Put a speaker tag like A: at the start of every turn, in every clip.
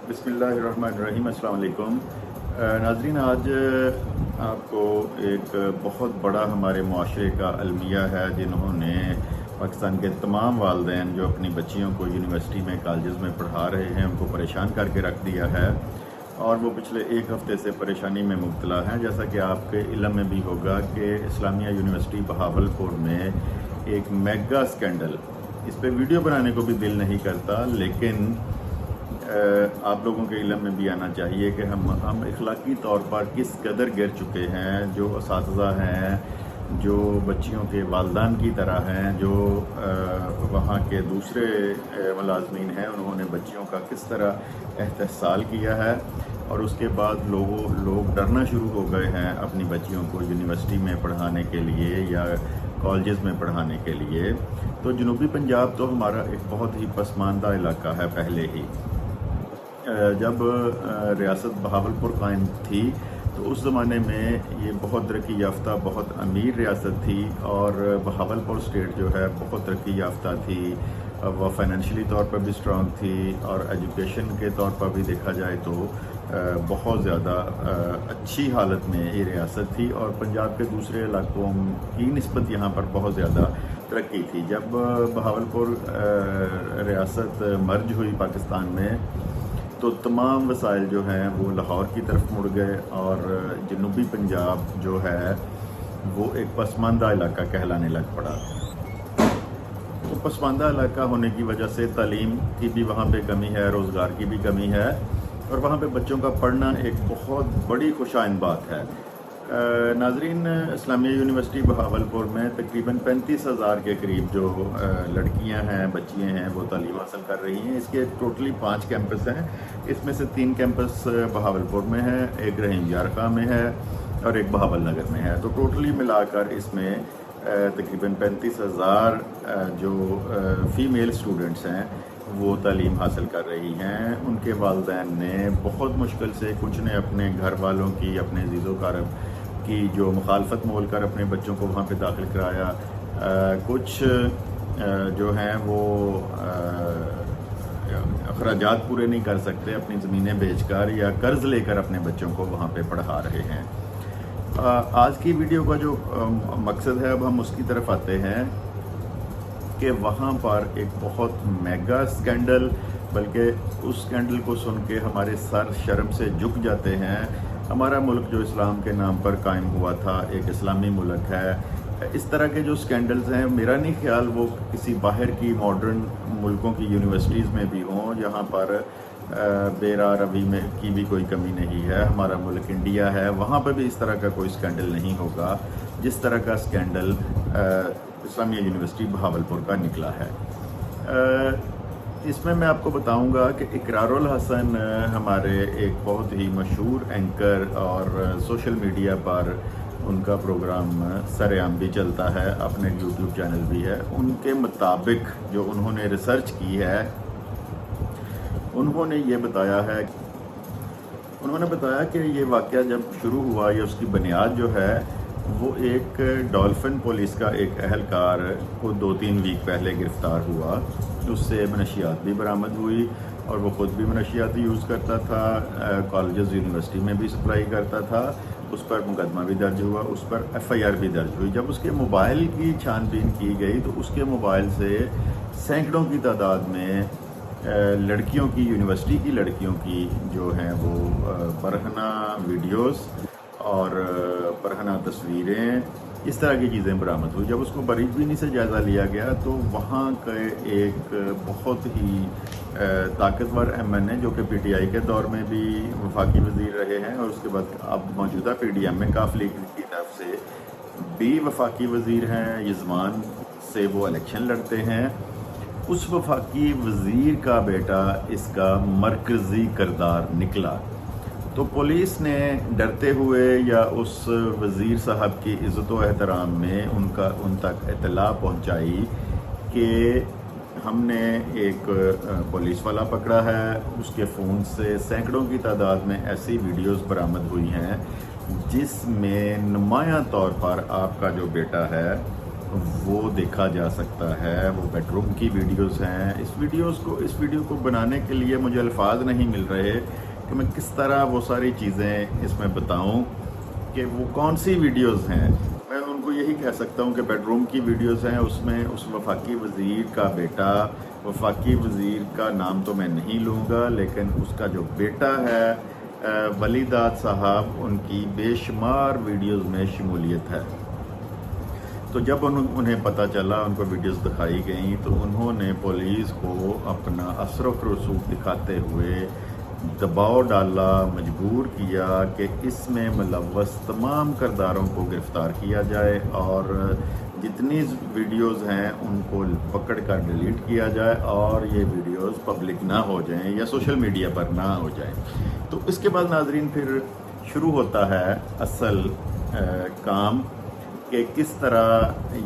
A: بسم اللہ الرحمن الرحیم۔ السلام علیکم ناظرین، آج آپ کو ایک بہت بڑا ہمارے معاشرے کا المیہ ہے جنہوں نے پاکستان کے تمام والدین جو اپنی بچیوں کو یونیورسٹی میں کالجز میں پڑھا رہے ہیں ان کو پریشان کر کے رکھ دیا ہے، اور وہ پچھلے ایک ہفتے سے پریشانی میں مبتلا ہیں۔ جیسا کہ آپ کے علم میں بھی ہوگا کہ اسلامیہ یونیورسٹی بہاولپور میں ایک میگا سکینڈل، اس پہ ویڈیو بنانے کو بھی دل نہیں کرتا، لیکن آپ لوگوں کے علم میں بھی آنا چاہیے کہ ہم اخلاقی طور پر کس قدر گر چکے ہیں۔ جو اساتذہ ہیں، جو بچیوں کے والدین کی طرح ہیں، جو وہاں کے دوسرے ملازمین ہیں، انہوں نے بچیوں کا کس طرح استحصال کیا ہے، اور اس کے بعد لوگ ڈرنا شروع ہو گئے ہیں اپنی بچیوں کو یونیورسٹی میں پڑھانے کے لیے یا کالجز میں پڑھانے کے لیے۔ تو جنوبی پنجاب تو ہمارا ایک بہت ہی پسماندہ علاقہ ہے۔ پہلے ہی جب ریاست بہاولپور قائم تھی تو اس زمانے میں یہ بہت ترقی یافتہ، بہت امیر ریاست تھی، اور بہاولپور اسٹیٹ جو ہے بہت ترقی یافتہ تھی۔ وہ فائنینشلی طور پر بھی اسٹرانگ تھی، اور ایجوکیشن کے طور پر بھی دیکھا جائے تو بہت زیادہ اچھی حالت میں یہ ریاست تھی، اور پنجاب کے دوسرے علاقوں کی نسبت یہاں پر بہت زیادہ ترقی تھی۔ جب بہاولپور ریاست مرج ہوئی پاکستان میں تو تمام وسائل جو ہیں وہ لاہور کی طرف مڑ گئے، اور جنوبی پنجاب جو ہے وہ ایک پسماندہ علاقہ کہلانے لگ پڑا۔ تو پسماندہ علاقہ ہونے کی وجہ سے تعلیم کی بھی وہاں پہ کمی ہے، روزگار کی بھی کمی ہے، اور وہاں پہ بچوں کا پڑھنا ایک بہت بڑی خوشائند بات ہے۔ ناظرین، اسلامیہ یونیورسٹی بہاولپور میں تقریباً 35,000 کے قریب جو لڑکیاں ہیں، بچیاں ہیں، وہ تعلیم حاصل کر رہی ہیں۔ اس کے ٹوٹلی 5 کیمپس ہیں، اس میں سے 3 کیمپس بہاولپور میں ہے، ایک رحیم یار خاں میں ہے، اور ایک بہاول نگر میں ہے۔ تو ٹوٹلی ملا کر اس میں تقریباً 35,000 جو فیمیل اسٹوڈنٹس ہیں وہ تعلیم حاصل کر رہی ہیں۔ ان کے والدین نے بہت مشکل سے، کچھ نے اپنے گھر والوں کی، اپنے عزیز و اقارب کی جو مخالفت مول کر اپنے بچوں کو وہاں پہ داخل کرایا، کچھ جو ہیں وہ اخراجات پورے نہیں کر سکتے، اپنی زمینیں بیچ کر یا قرض لے کر اپنے بچوں کو وہاں پہ پڑھا رہے ہیں۔ آج کی ویڈیو کا جو مقصد ہے، اب ہم اس کی طرف آتے ہیں کہ وہاں پر ایک بہت میگا سکینڈل، بلکہ اس سکینڈل کو سن کے ہمارے سر شرم سے جھک جاتے ہیں۔ ہمارا ملک جو اسلام کے نام پر قائم ہوا تھا، ایک اسلامی ملک ہے، اس طرح کے جو سکینڈلز ہیں میرا نہیں خیال وہ کسی باہر کی ماڈرن ملکوں کی یونیورسٹیز میں بھی ہوں، جہاں پر بے راہ روی میں کی بھی کوئی کمی نہیں ہے۔ ہمارا ملک انڈیا ہے، وہاں پہ بھی اس طرح کا کوئی سکینڈل نہیں ہوگا جس طرح کا سکینڈل اسلامیہ یونیورسٹی بہاولپور کا نکلا ہے۔ اس میں آپ کو بتاؤں گا کہ اقرار الحسن ہمارے ایک بہت ہی مشہور اینکر، اور سوشل میڈیا پر ان کا پروگرام سرعام بھی چلتا ہے، اپنے یوٹیوب چینل بھی ہے۔ ان کے مطابق جو انہوں نے ریسرچ کی ہے، انہوں نے یہ بتایا ہے، انہوں نے بتایا کہ یہ واقعہ جب شروع ہوا، یا اس کی بنیاد جو ہے وہ ایک ڈولفن پولیس کا ایک اہلکار کو 2-3 ویک پہلے گرفتار ہوا۔ اس سے منشیات بھی برآمد ہوئی، اور وہ خود بھی منشیات یوز کرتا تھا، کالجز یونیورسٹی میں بھی سپلائی کرتا تھا۔ اس پر مقدمہ بھی درج ہوا، اس پر FIR بھی درج ہوئی۔ جب اس کے موبائل کی چھان بین کی گئی تو اس کے موبائل سے سینکڑوں کی تعداد میں لڑکیوں کی، یونیورسٹی کی لڑکیوں کی جو ہیں وہ برہنہ ویڈیوز اور برہنہ تصویریں، اس طرح کی چیزیں برآمد ہوئی۔ جب اس کو باریک بینی سے جائزہ لیا گیا تو وہاں کے ایک بہت ہی طاقتور MNA، جو کہ PTI کے دور میں بھی وفاقی وزیر رہے ہیں، اور اس کے بعد اب موجودہ PDM میں کاف لیگ کی طرف سے بھی وفاقی وزیر ہیں، یزمان سے وہ الیکشن لڑتے ہیں۔ اس وفاقی وزیر کا بیٹا اس کا مرکزی کردار نکلا۔ تو پولیس نے ڈرتے ہوئے یا اس وزیر صاحب کی عزت و احترام میں ان تک اطلاع پہنچائی کہ ہم نے ایک پولیس والا پکڑا ہے، اس کے فون سے سینکڑوں کی تعداد میں ایسی ویڈیوز برآمد ہوئی ہیں جس میں نمایاں طور پر آپ کا جو بیٹا ہے وہ دیکھا جا سکتا ہے. وہ بیڈ روم کی ویڈیوز ہیں. اس ویڈیو کو بنانے کے لیے مجھے الفاظ نہیں مل رہے کہ میں کس طرح وہ ساری چیزیں اس میں بتاؤں کہ وہ کون سی ویڈیوز ہیں. میں ان کو یہی کہہ سکتا ہوں کہ بیڈ روم کی ویڈیوز ہیں. اس میں اس وفاقی وزیر کا بیٹا، وفاقی وزیر کا نام تو میں نہیں لوں گا، لیکن اس کا جو بیٹا ہے ولی داد صاحب، ان کی بے شمار ویڈیوز میں شمولیت ہے. تو جب انہیں پتہ چلا، ان کو ویڈیوز دکھائی گئیں، تو انہوں نے پولیس کو اپنا اثر و رسوخ دکھاتے ہوئے دباؤ ڈالا، مجبور کیا کہ اس میں ملوث تمام کرداروں کو گرفتار کیا جائے اور جتنی ویڈیوز ہیں ان کو پکڑ کر ڈیلیٹ کیا جائے اور یہ ویڈیوز پبلک نہ ہو جائیں یا سوشل میڈیا پر نہ ہو جائیں. تو اس کے بعد ناظرین پھر شروع ہوتا ہے اصل کام کہ کس طرح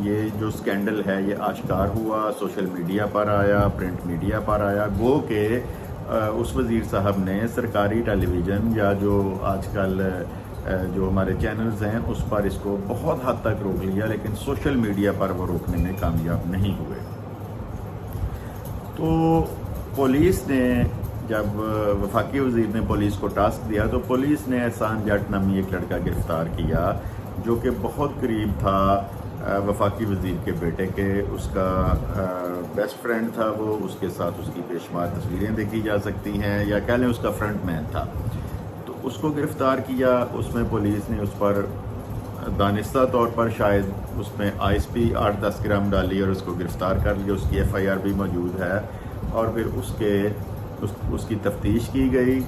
A: یہ جو سکینڈل ہے یہ آشکار ہوا، سوشل میڈیا پر آیا، پرنٹ میڈیا پر آیا. گو کہ اس وزیر صاحب نے سرکاری ٹیلی ویژن یا جو آج کل جو ہمارے چینلز ہیں اس پر اس کو بہت حد تک روک لیا، لیکن سوشل میڈیا پر وہ روکنے میں کامیاب نہیں ہوئے. تو پولیس نے جب وفاقی وزیر نے پولیس کو ٹاسک دیا تو پولیس نے احسان جٹ نامی ایک لڑکا گرفتار کیا جو کہ بہت قریب تھا وفاقی وزیر کے بیٹے کے. اس کا بیسٹ فرینڈ تھا وہ، اس کے ساتھ اس کی بے شمار تصویریں دیکھی جا سکتی ہیں، یا کہہ لیں اس کا فرنٹ مین تھا. تو اس کو گرفتار کیا. اس میں پولیس نے اس پر دانستہ طور پر شاید اس میں آئس پی 8-10 گرام ڈالی اور اس کو گرفتار کر لیا. اس کی ایف آئی آر بھی موجود ہے. اور پھر اس کی تفتیش کی گئی.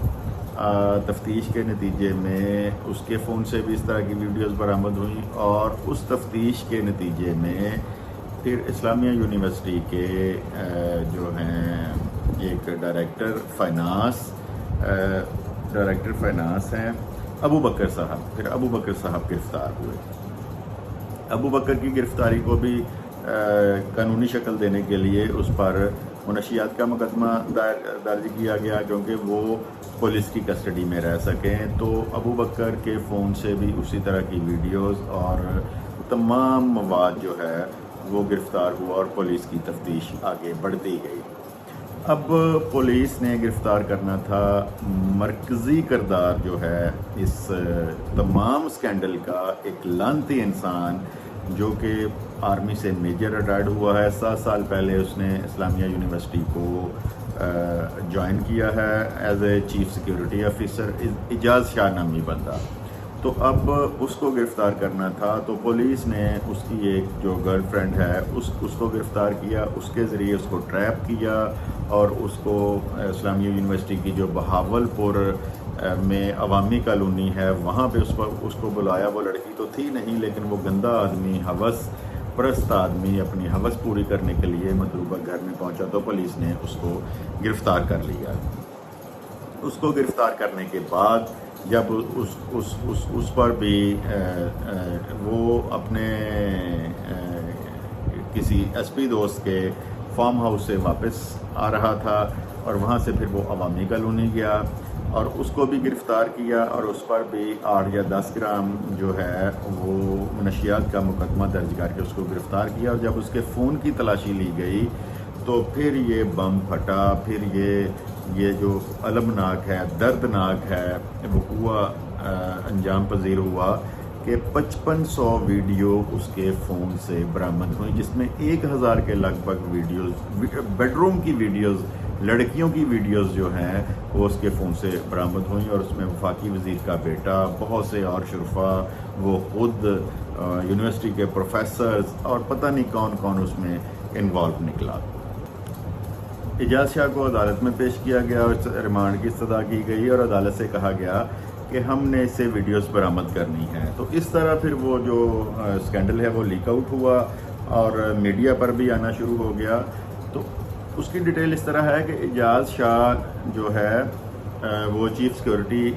A: تفتیش کے نتیجے میں اس کے فون سے بھی اس طرح کی ویڈیوز برآمد ہوئیں، اور اس تفتیش کے نتیجے میں پھر اسلامیہ یونیورسٹی کے جو ہیں ایک ڈائریکٹر فائنانس ہیں ابو بکر صاحب، پھر ابو بکر صاحب گرفتار ہوئے. ابو بکر کی گرفتاری کو بھی قانونی شکل دینے کے لیے اس پر منشیات کا مقدمہ درج کیا گیا کیونکہ وہ پولیس کی کسٹڈی میں رہ سکیں. تو ابو بکر کے فون سے بھی اسی طرح کی ویڈیوز اور تمام مواد جو ہے وہ گرفتار ہوا اور پولیس کی تفتیش آگے بڑھتی گئی. اب پولیس نے گرفتار کرنا تھا مرکزی کردار جو ہے اس تمام سکینڈل کا، ایک لعنتی انسان جو کہ آرمی سے میجر ریٹائرڈ ہوا ہے. 7 سال پہلے اس نے اسلامیہ یونیورسٹی کو جوائن کیا ہے as a chief security officer, Ajaz Shah نامی بندہ. تو اب اس کو گرفتار کرنا تھا. تو پولیس نے اس کی ایک جو گرل فرینڈ ہے اس کو گرفتار کیا، اس کے ذریعے اس کو ٹریپ کیا اور اس کو اسلامیہ یونیورسٹی کی جو بہاول پور میں عوامی کالونی ہے وہاں پہ اس کو بلایا. وہ لڑکی تو تھی نہیں، لیکن وہ گندا آدمی، ہوس پرست آدمی اپنی ہوس پوری کرنے کے لیے مطلوبہ گھر میں پہنچا تو پولیس نے اس کو گرفتار کر لیا. اس کو گرفتار کرنے کے بعد جب اس پر بھی وہ اپنے کسی ایس پی دوست کے فارم ہاؤس سے واپس آ رہا تھا اور وہاں سے پھر وہ عوامی کالونی گیا اور اس کو بھی گرفتار کیا اور اس پر بھی 8 یا 10 گرام جو ہے وہ منشیات کا مقدمہ درج کر کے اس کو گرفتار کیا. اور جب اس کے فون کی تلاشی لی گئی تو پھر یہ بم پھٹا. پھر یہ جو المناک ہے، دردناک ہے وقوع انجام پذیر ہوا کہ 5500 ویڈیو اس کے فون سے برآمد ہوئی، جس میں 1000 کے لگ بھگ ویڈیوز بیڈ روم کی ویڈیوز، لڑکیوں کی ویڈیوز جو ہیں وہ اس کے فون سے برآمد ہوئیں. اور اس میں وفاقی وزیر کا بیٹا، بہت سے اور شرفا، وہ خود یونیورسٹی کے پروفیسرز اور پتہ نہیں کون کون اس میں انوالو نکلا. اجاز شاہ کو عدالت میں پیش کیا گیا اور ریمانڈ کی استدعا کی گئی اور عدالت سے کہا گیا کہ ہم نے اس سے ویڈیوز برآمد کرنی ہے. تو اس طرح پھر وہ جو سکینڈل ہے وہ لیک آؤٹ ہوا اور میڈیا پر بھی آنا شروع ہو گیا. تو اس کی ڈیٹیل اس طرح ہے کہ اجاز شاہ جو ہے وہ چیف سیکیورٹی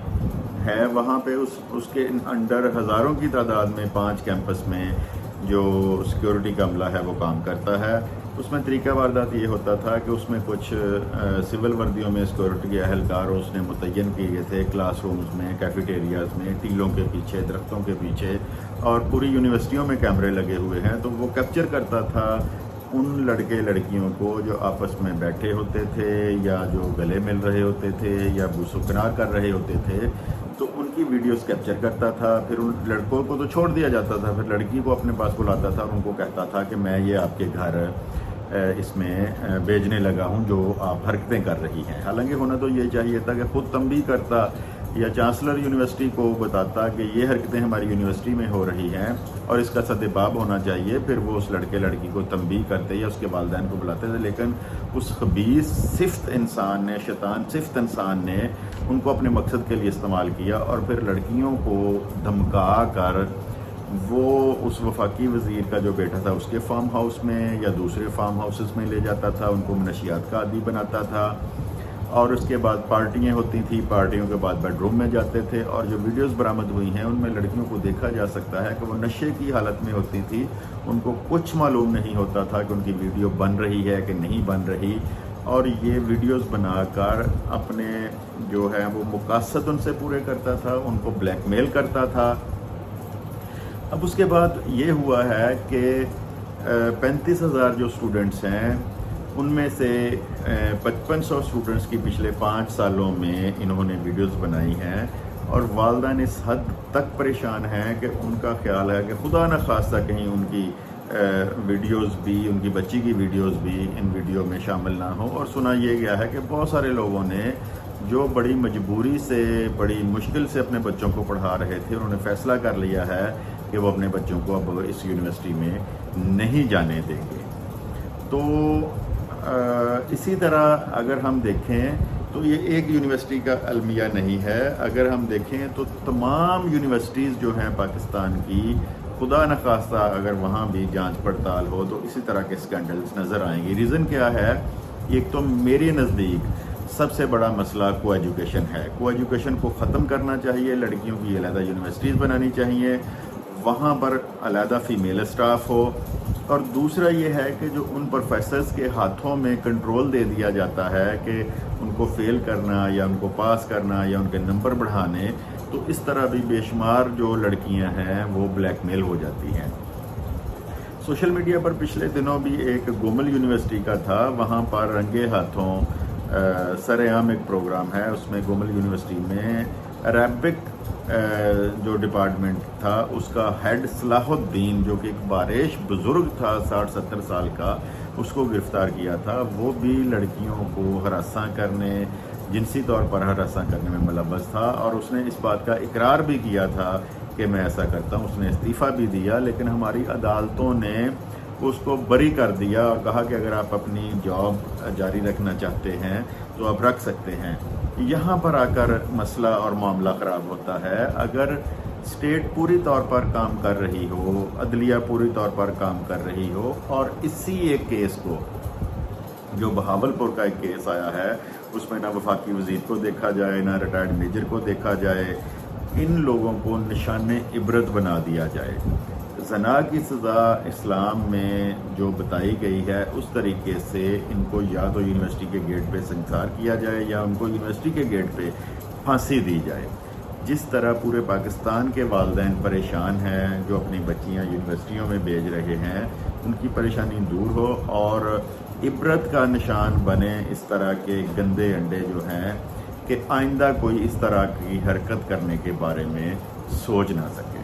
A: ہے وہاں پہ. اس کے انڈر ہزاروں کی تعداد میں 5 کیمپس میں جو سیکیورٹی کا عملہ ہے وہ کام کرتا ہے. اس میں طریقہ واردات یہ ہوتا تھا کہ اس میں کچھ سول وردیوں میں سیکورٹی اہلکار اس نے متعین کیے تھے کلاس رومز میں، کیفیٹیریاز میں، ٹیلوں کے پیچھے، درختوں کے پیچھے، اور پوری یونیورسٹیوں میں کیمرے لگے ہوئے ہیں، تو وہ کیپچر کرتا تھا ان لڑکے لڑکیوں کو جو آپس میں بیٹھے ہوتے تھے یا جو گلے مل رہے ہوتے تھے یا بوسو کنار کر رہے ہوتے تھے، تو ان کی ویڈیوز کیپچر کرتا تھا. پھر ان لڑکوں کو تو چھوڑ دیا جاتا تھا، پھر لڑکی کو اپنے پاس بلاتا تھا اور ان کو کہتا تھا کہ میں یہ آپ کے گھر اس میں بھیجنے لگا ہوں جو آپ حرکتیں کر رہی ہیں. حالانکہ ہونا تو یہ چاہیے تھا کہ خود تنبیہ کرتا یا چانسلر یونیورسٹی کو بتاتا کہ یہ حرکتیں ہماری یونیورسٹی میں ہو رہی ہیں اور اس کا سدباب ہونا چاہیے، پھر وہ اس لڑکے لڑکی کو تنبیہ کرتے یا اس کے والدین کو بلاتے تھے. لیکن اس خبیث صفت انسان نے، شیطان صفت انسان نے ان کو اپنے مقصد کے لیے استعمال کیا اور پھر لڑکیوں کو دھمکا کر وہ اس وفاقی وزیر کا جو بیٹا تھا اس کے فارم ہاؤس میں یا دوسرے فارم ہاؤسز میں لے جاتا تھا، ان کو منشیات کا عادی بناتا تھا، اور اس کے بعد پارٹیاں ہوتی تھیں، پارٹیوں کے بعد بیڈ روم میں جاتے تھے. اور جو ویڈیوز برآمد ہوئی ہیں ان میں لڑکیوں کو دیکھا جا سکتا ہے کہ وہ نشے کی حالت میں ہوتی تھی، ان کو کچھ معلوم نہیں ہوتا تھا کہ ان کی ویڈیو بن رہی ہے کہ نہیں بن رہی، اور یہ ویڈیوز بنا کر اپنے جو ہے وہ مقاصد ان سے پورے کرتا تھا، ان کو بلیک میل کرتا تھا. اب اس کے بعد یہ ہوا ہے کہ 35,000 جو اسٹوڈنٹس ہیں ان میں سے 5500 اسٹوڈنٹس کی پچھلے 5 سالوں میں انہوں نے ویڈیوز بنائی ہیں، اور والدین اس حد تک پریشان ہیں کہ ان کا خیال ہے کہ خدا نہ خواستہ کہیں ان کی ویڈیوز بھی، ان کی بچی کی ویڈیوز بھی ان ویڈیو میں شامل نہ ہوں. اور سنا یہ گیا ہے کہ بہت سارے لوگوں نے جو بڑی مجبوری سے، بڑی مشکل سے اپنے بچوں کو پڑھا رہے تھے، انہوں نے فیصلہ کر لیا ہے کہ وہ اپنے بچوں کو اب اس یونیورسٹی میں نہیں جانے دیں گے. تو اسی طرح اگر ہم دیکھیں تو یہ ایک یونیورسٹی کا المیہ نہیں ہے. اگر ہم دیکھیں تو تمام یونیورسٹیز جو ہیں پاکستان کی، خدا نخواستہ اگر وہاں بھی جانچ پڑتال ہو تو اسی طرح کے اسکینڈلز نظر آئیں گے. ریزن کیا ہے؟ ایک تو میرے نزدیک سب سے بڑا مسئلہ کو ایجوکیشن ہے. کو ایجوکیشن کو ختم کرنا چاہیے، لڑکیوں کی علیحدہ یونیورسٹیز بنانی چاہیے، وہاں پر علیحدہ فیمیل اسٹاف ہو. اور دوسرا یہ ہے کہ جو ان پروفیسرز کے ہاتھوں میں کنٹرول دے دیا جاتا ہے کہ ان کو فیل کرنا یا ان کو پاس کرنا یا ان کے نمبر بڑھانے، تو اس طرح بھی بے شمار جو لڑکیاں ہیں وہ بلیک میل ہو جاتی ہیں. سوشل میڈیا پر پچھلے دنوں بھی ایک گومل یونیورسٹی کا تھا، وہاں پر رنگے ہاتھوں سر عام ایک پروگرام ہے. اس میں گومل یونیورسٹی میں عربک جو ڈپارٹمنٹ تھا اس کا ہیڈ صلاح الدین، جو کہ ایک بارش بزرگ تھا 60-70 سال کا، اس کو گرفتار کیا تھا. وہ بھی لڑکیوں کو ہراساں کرنے، جنسی طور پر ہراساں کرنے میں ملوث تھا، اور اس نے اس بات کا اقرار بھی کیا تھا کہ میں ایسا کرتا ہوں. اس نے استعفیٰ بھی دیا، لیکن ہماری عدالتوں نے اس کو بری کر دیا اور کہا کہ اگر آپ اپنی جاب جاری رکھنا چاہتے ہیں تو آپ رکھ سکتے ہیں. یہاں پر آ کر مسئلہ اور معاملہ خراب ہوتا ہے. اگر اسٹیٹ پوری طور پر کام کر رہی ہو، عدلیہ پوری طور پر کام کر رہی ہو، اور اسی ایک کیس کو، جو بہاولپور کا ایک کیس آیا ہے، اس میں نہ وفاقی وزیر کو دیکھا جائے، نہ ریٹائرڈ میجر کو دیکھا جائے، ان لوگوں کو نشان عبرت بنا دیا جائے. زنا کی سزا اسلام میں جو بتائی گئی ہے اس طریقے سے ان کو یا تو یونیورسٹی کے گیٹ پہ سنسار کیا جائے یا ان کو یونیورسٹی کے گیٹ پہ پھانسی دی جائے. جس طرح پورے پاکستان کے والدین پریشان ہیں جو اپنی بچیاں یونیورسٹیوں میں بھیج رہے ہیں، ان کی پریشانی دور ہو اور عبرت کا نشان بنے اس طرح کے گندے انڈے جو ہیں، کہ آئندہ کوئی اس طرح کی حرکت کرنے کے بارے میں سوچ نہ سکے.